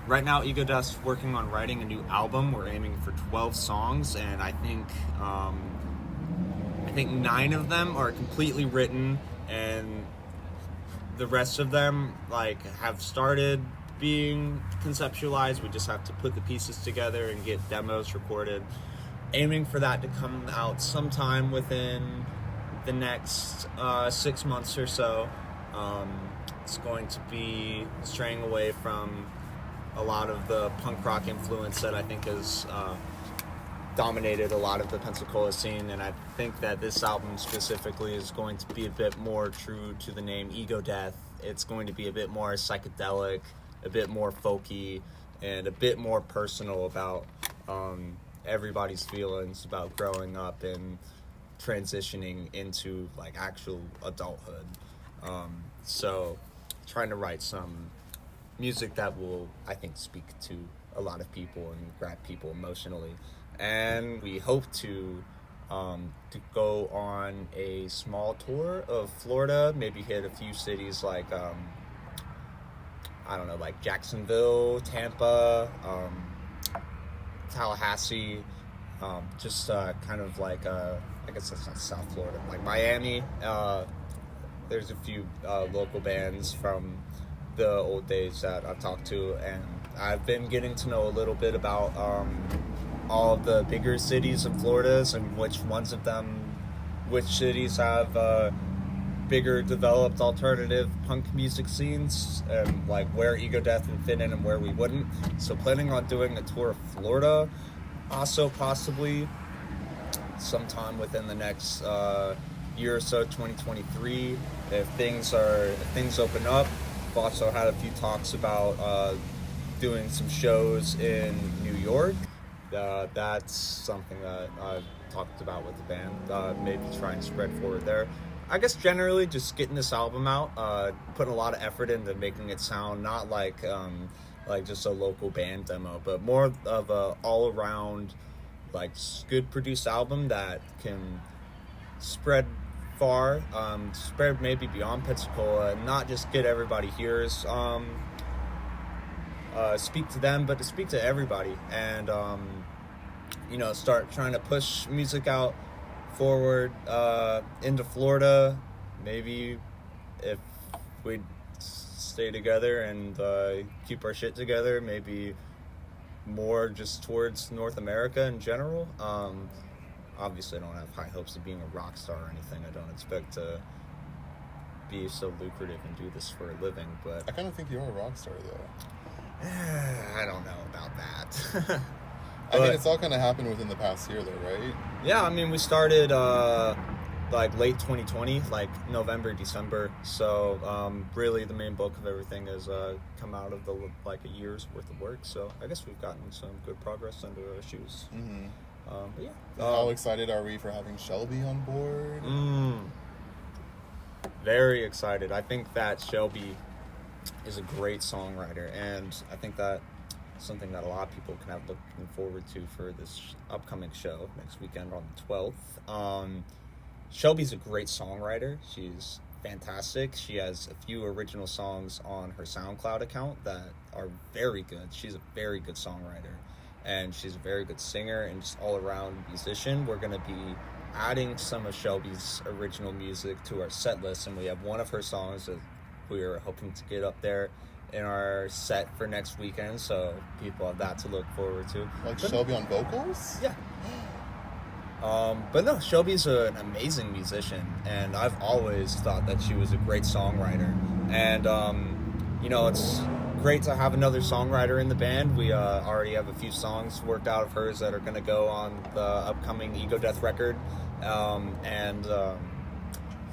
Right now, Ego Death's working on writing a new album. We're aiming for 12 songs, and I think 9 of them are completely written, and the rest of them have started being conceptualized. We just have to put the pieces together and get demos recorded. Aiming for that to come out sometime within the next 6 months or so. It's going to be straying away from a lot of the punk rock influence that I think has dominated a lot of the Pensacola scene, and I think that this album specifically is going to be a bit more true to the name Ego Death. It's going to be a bit more psychedelic, a bit more folky, and a bit more personal about everybody's feelings about growing up and transitioning into actual adulthood. So trying to write some music that will, I think, speak to a lot of people and grab people emotionally. And we hope to go on a small tour of Florida, maybe hit a few cities like Jacksonville, Tampa, Tallahassee, I guess that's not South Florida, like Miami. There's a few local bands from the old days that I've talked to, and I've been getting to know a little bit about all of the bigger cities of Florida and which cities have bigger developed alternative punk music scenes, and where Ego Death would fit in and where we wouldn't. So planning on doing a tour of Florida, also possibly sometime within the next year or so, 2023, if things open up. I've also had a few talks about doing some shows in New York. That's something that I've talked about with the band, maybe try and spread forward there. I guess generally just getting this album out, putting a lot of effort into making it sound not like just a local band demo, but more of a all-around good produced album that can spread far, spread maybe beyond Pensacola, and not just get everybody here, speak to them, but to speak to everybody, and start trying to push music out forward into Florida. Maybe if we stay together and keep our shit together, maybe more just towards North America in general. Obviously I don't have high hopes of being a rock star or anything. I don't expect to be so lucrative and do this for a living, but I kind of think you're a rock star though. I don't know about that. I mean, it's all kind of happened within the past year though, right? Yeah, I mean, we started late 2020, November, December. So really the main bulk of everything has come out of a year's worth of work. So I guess we've gotten some good progress under our shoes. Mm-hmm. But yeah. How excited are we for having Shelby on board? Very excited. I think that Shelby is a great songwriter, and I think that something that a lot of people can have looking forward to for this upcoming show next weekend on the 12th. Shelby's a great songwriter. She's fantastic. She has a few original songs on her SoundCloud account that are very good. She's a very good songwriter, and she's a very good singer and just all-around musician. We're going to be adding some of Shelby's original music to our set list, and we have one of her songs that we are hoping to get up there in our set for next weekend, so people have that to look forward to. Shelby on vocals? Yeah. But no, Shelby's an amazing musician, and I've always thought that she was a great songwriter. And, it's great to have another songwriter in the band. We already have a few songs worked out of hers that are going to go on the upcoming Ego Death record, and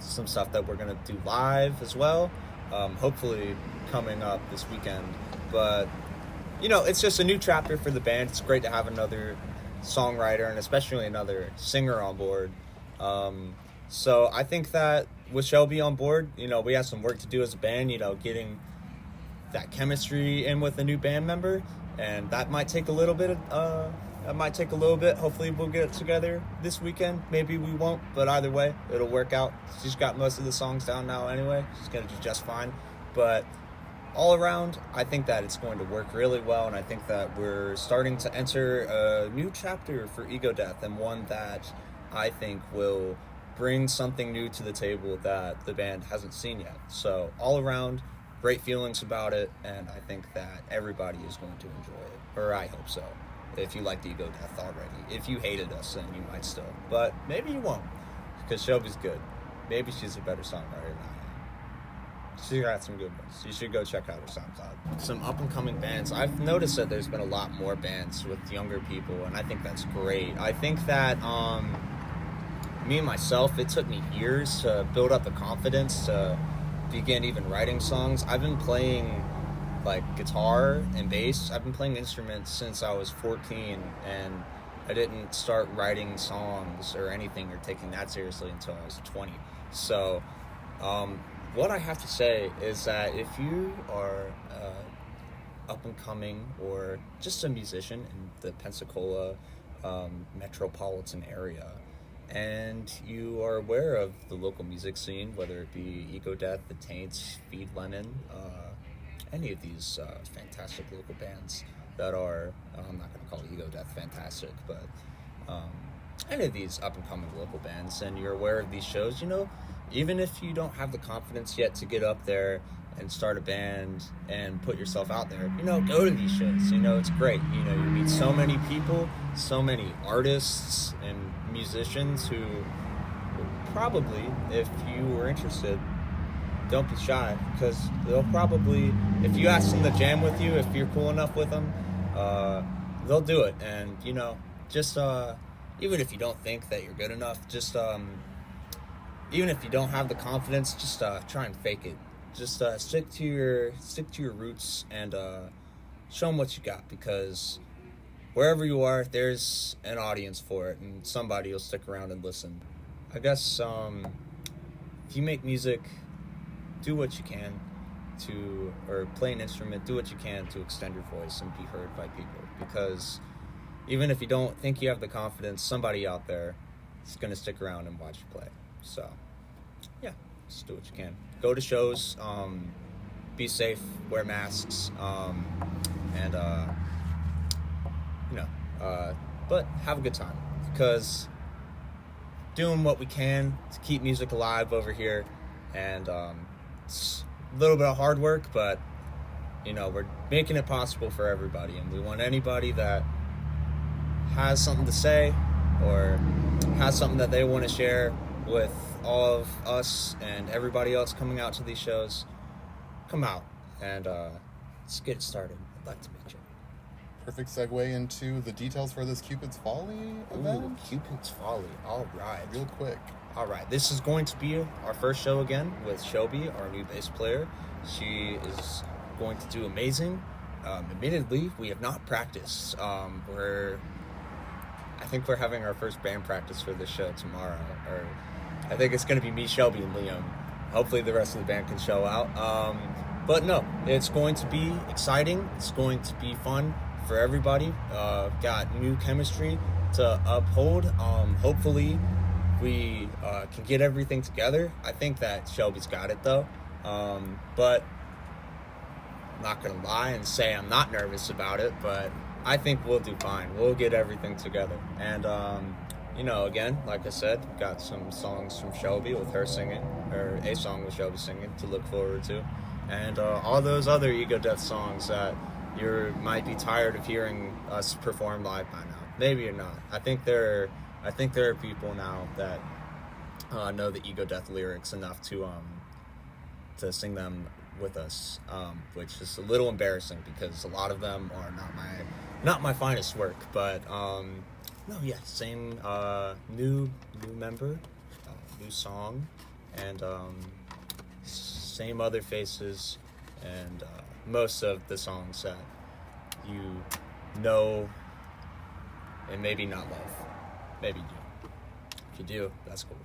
some stuff that we're going to do live as well, hopefully coming up this weekend. But, it's just a new chapter for the band. It's great to have another songwriter and especially another singer on board. So I think that with Shelby on board, we have some work to do as a band, getting that chemistry in with a new band member, and that might take a little bit. Hopefully we'll get it together this weekend. Maybe we won't, but either way, it'll work out. She's got most of the songs down now anyway. She's gonna do just fine. But all around, I think that it's going to work really well, and I think that we're starting to enter a new chapter for Ego Death, and one that I think will bring something new to the table that the band hasn't seen yet. So all around, great feelings about it, and I think that everybody is going to enjoy it, or I hope so. If you liked Ego Death already. If you hated us, then you might still. But maybe you won't, because Shelby's good. Maybe she's a better songwriter than I am. She got some good ones. You should go check out her SoundCloud. Some up-and-coming bands. I've noticed that there's been a lot more bands with younger people, and I think that's great. I think that me and myself, it took me years to build up the confidence to begin even writing songs. I've been playing like guitar and bass. I've been playing instruments since I was 14, and I didn't start writing songs or anything or taking that seriously until I was 20. So what I have to say is that if you are up and coming or just a musician in the Pensacola metropolitan area, and you are aware of the local music scene, whether it be Ego Death, The Taints, Feed Lemon, any of these fantastic local bands that are, I'm not going to call Ego Death fantastic, but any of these up-and-coming local bands, and you're aware of these shows, even if you don't have the confidence yet to get up there and start a band and put yourself out there, go to these shows. It's great. You meet so many people, so many artists and musicians who probably, if you were interested, don't be shy, because they'll probably, if you ask them to jam with you, if you're cool enough with them, they'll do it. And, just, even if you don't think that you're good enough, just, even if you don't have the confidence, just try and fake it. Just stick to your roots and show them what you got, because wherever you are, there's an audience for it, and somebody will stick around and listen. I guess if you make music, do what you can or play an instrument, do what you can to extend your voice and be heard by people, because even if you don't think you have the confidence, somebody out there is going to stick around and watch you play. So, yeah, just do what you can. Go to shows, be safe, wear masks, and, but have a good time, because doing what we can to keep music alive over here, and it's a little bit of hard work, but, we're making it possible for everybody, and we want anybody that has something to say or has something that they want to share with all of us and everybody else coming out to these shows, come out and let's get it started. I'd like to meet you. Perfect segue into the details for this Cupid's Folly event. Ooh, Cupid's Folly. All right. Real quick. All right. This is going to be our first show again with Shelby, our new bass player. She is going to do amazing. Admittedly, we have not practiced. I think we're having our first band practice for this show tomorrow, or I think it's going to be me, Shelby, and Liam. Hopefully the rest of the band can show out. But no, it's going to be exciting. It's going to be fun for everybody. Got new chemistry to uphold. Hopefully we can get everything together. I think that Shelby's got it, though. But I'm not going to lie and say I'm not nervous about it, but I think we'll do fine. We'll get everything together. And, again, like I said, got some songs from Shelby with her singing, or a song with Shelby singing to look forward to. And all those other Ego Death songs that you might be tired of hearing us perform live by now. Maybe you're not. I think there are people now that know the Ego Death lyrics enough to sing them with us, which is a little embarrassing because a lot of them are not my finest work. But same new member, new song, and same other faces, and most of the songs that you know and maybe not love. Maybe you do. If you do, that's cool.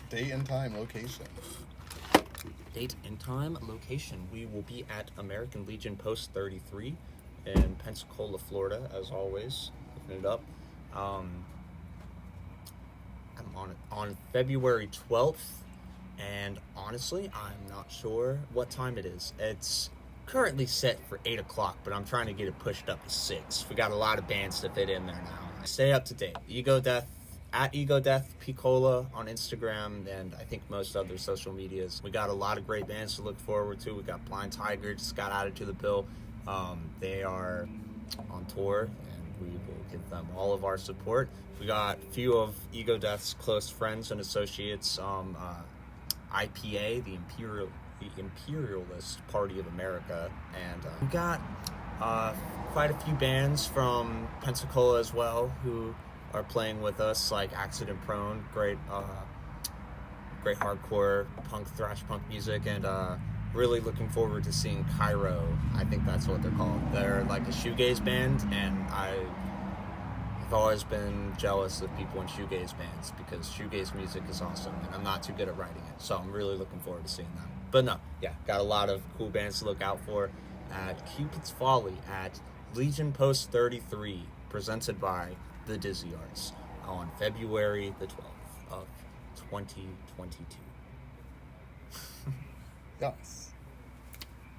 Date and time, location. Date and time, location. We will be at American Legion Post 33 in Pensacola, Florida, as always. Looking it up. I'm on February 12th, And honestly, I'm not sure what time it is. It's currently set for 8 o'clock, but I'm trying to get it pushed up to 6. We got a lot of bands to fit in there now. Stay up to date. Ego Death, at Ego Death Pensacola on Instagram, and I think most other social medias. We got a lot of great bands to look forward to. We got Blind Tiger, just got added to the bill. They are on tour, and we will give them all of our support. We got a few of Ego Death's close friends and associates, IPA, the Imperialist Party of America, and we got quite a few bands from Pensacola as well who are playing with us, like Accident Prone, great hardcore punk, thrash punk music, and really looking forward to seeing Kairo. I think that's what they're called. They're like a shoegaze band, and I've always been jealous of people in shoegaze bands because shoegaze music is awesome, and I'm not too good at writing it, so I'm really looking forward to seeing them. But no, yeah, got a lot of cool bands to look out for at Cupid's Folly at Legion Post 33, presented by the Dizzy Arts on February the 12th of 2022. Yes.